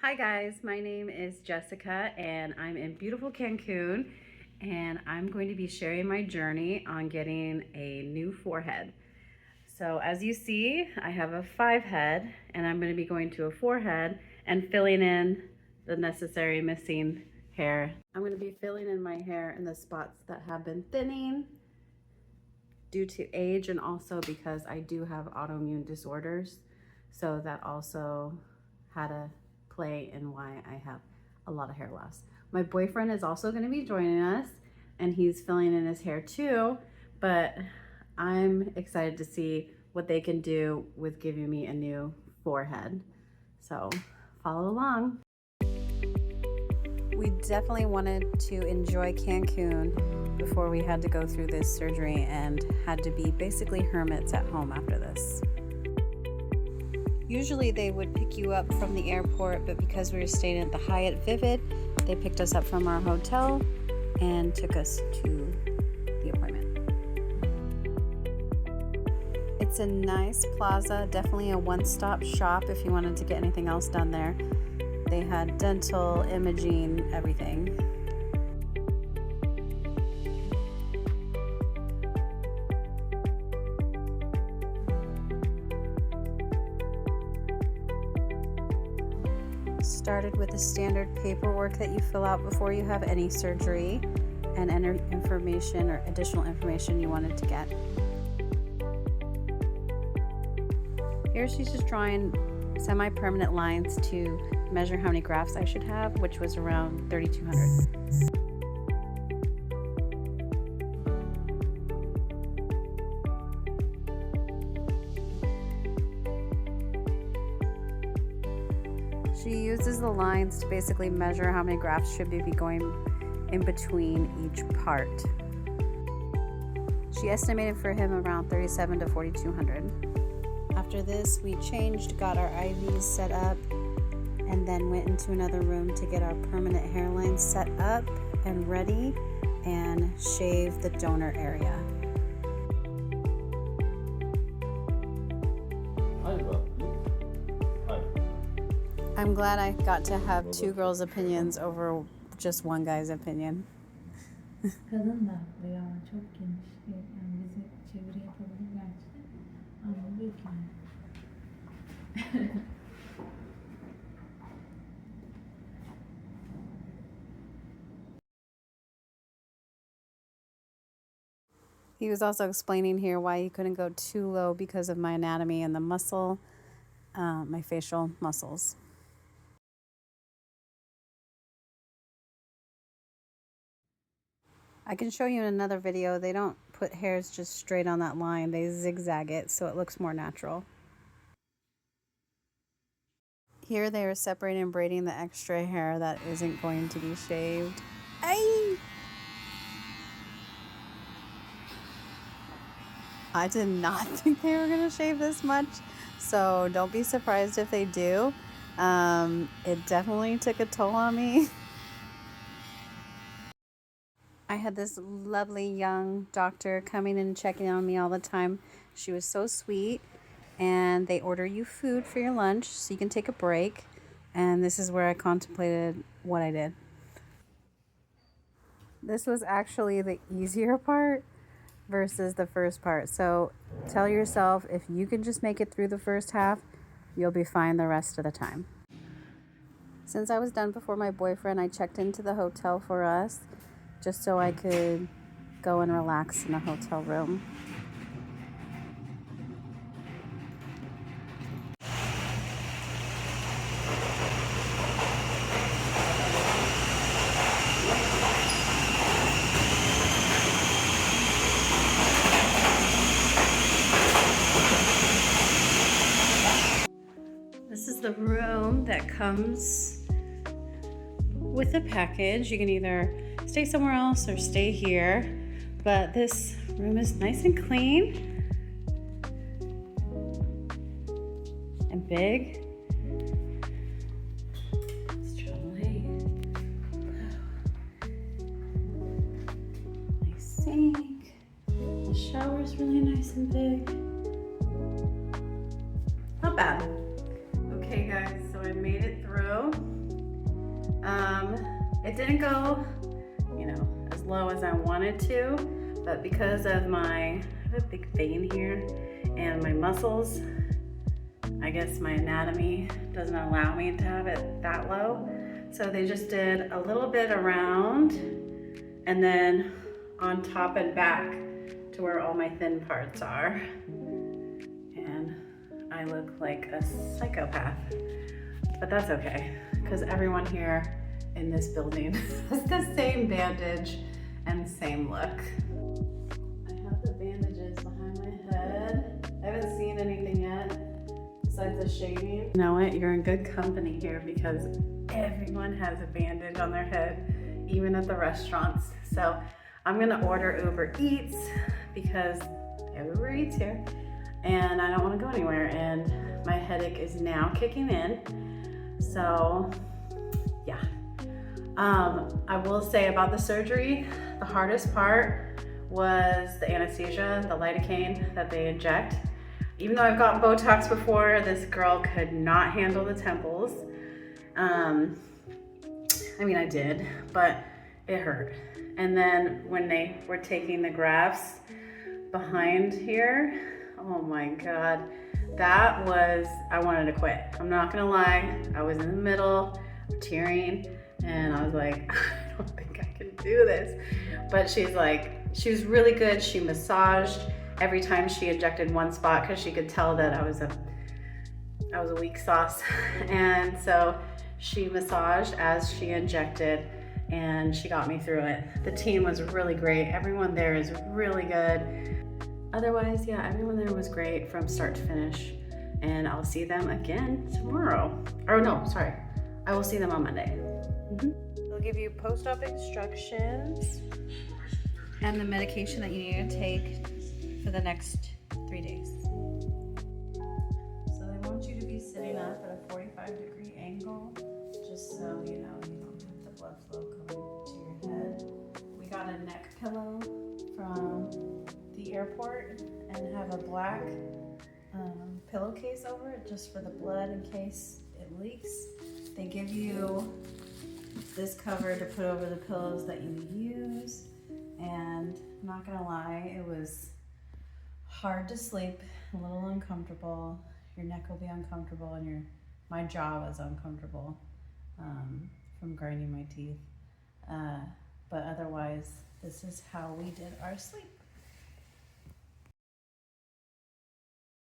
Hi guys, my name is Jessica and I'm in beautiful Cancun, and I'm going to be sharing my journey on getting a new forehead. So as you see, I have a 5 head and I'm going to be going to a 4 head and filling in the necessary missing hair. I'm going to be filling in my hair in the spots that have been thinning due to age, and also because I do have autoimmune disorders. So that also had a play in why I have a lot of hair loss. My boyfriend is also going to be joining us and he's filling in his hair too, but I'm excited to see what they can do with giving me a new forehead. So follow along. We definitely wanted to enjoy Cancun before we had to go through this surgery and had to be basically hermits at home after this. Usually they would pick you up from the airport, but because we were staying at the Hyatt Vivid, they picked us up from our hotel and took us to the appointment. It's a nice plaza, definitely a one-stop shop if you wanted to get anything else done there. They had dental, imaging, everything. Started with the standard paperwork that you fill out before you have any surgery and enter information or additional information you wanted to get. Here she's just drawing semi-permanent lines to measure how many grafts I should have, which was around 3,200. She uses the lines to basically measure how many grafts should be going in between each part. She estimated for him around 3,700 to 4,200. After this, we changed, got our IVs set up, and then went into another room to get our permanent hairline set up and ready and shave the donor area. I'm glad I got to have two girls' opinions over just one guy's opinion. Kadın da bayağı çok geniş. Yani bize çeviri yapabilir gerçi. Ama büyük yani. He was also explaining here why he couldn't go too low because of my anatomy and the muscle, my facial muscles. I can show you in another video, they don't put hairs just straight on that line. They zigzag it so it looks more natural. Here they are separating and braiding the extra hair that isn't going to be shaved. Ay! I did not think they were going to shave this much, so don't be surprised if they do. It definitely took a toll on me. I had this lovely young doctor coming and checking on me all the time. She was so sweet, and they order you food for your lunch so you can take a break, and this is where I contemplated what I did. This was actually the easier part versus the first part. So tell yourself, if you can just make it through the first half, you'll be fine the rest of the time. Since I was done before my boyfriend, I checked into the hotel for us just so I could go and relax in a hotel room. This is the room that comes with the package. You can either stay somewhere else or stay here, but this room is nice and clean and big. Let's try the light. Nice sink. The shower is really nice and big. Not bad. Okay guys, so I made it through. didn't go, as low as I wanted to, but because of I have a big vein here and my muscles, I guess my anatomy doesn't allow me to have it that low. So they just did a little bit around and then on top and back to where all my thin parts are. And I look like a psychopath, but that's okay, because everyone here in this building has the same bandage and same look. I have the bandages behind my head. I haven't seen anything yet besides the shaving. You know what? You're in good company here because everyone has a bandage on their head, even at the restaurants. So I'm gonna order Uber Eats because I have Uber Eats here and I don't wanna go anywhere, and my headache is now kicking in. So yeah. I will say about the surgery, the hardest part was the anesthesia, the lidocaine that they inject. Even though I've gotten Botox before, this girl could not handle the temples. I mean, I did, but it hurt. And then when they were taking the grafts behind here, oh my God, I wanted to quit. I'm not gonna lie, I was in the middle, tearing, and I was like, I don't think I can do this. But she was really good. She massaged every time she injected one spot because she could tell that I was a weak sauce. And so she massaged as she injected and she got me through it. The team was really great. Everyone there is really good. Otherwise, yeah, everyone there was great from start to finish. And I'll see them again tomorrow. Or no, sorry. I will see them on Monday. They'll give you post-op instructions and the medication that you need to take for the next 3 days. So they want you to be sitting up at a 45-degree angle, just so you don't have the blood flow coming to your head. We got a neck pillow from the airport and have a black pillowcase over it just for the blood in case it leaks. They give you this cover to put over the pillows that you use, and I'm not gonna lie, it was hard to sleep, a little uncomfortable. Your neck will be uncomfortable, and my jaw was uncomfortable from grinding my teeth. But otherwise, this is how we did our sleep.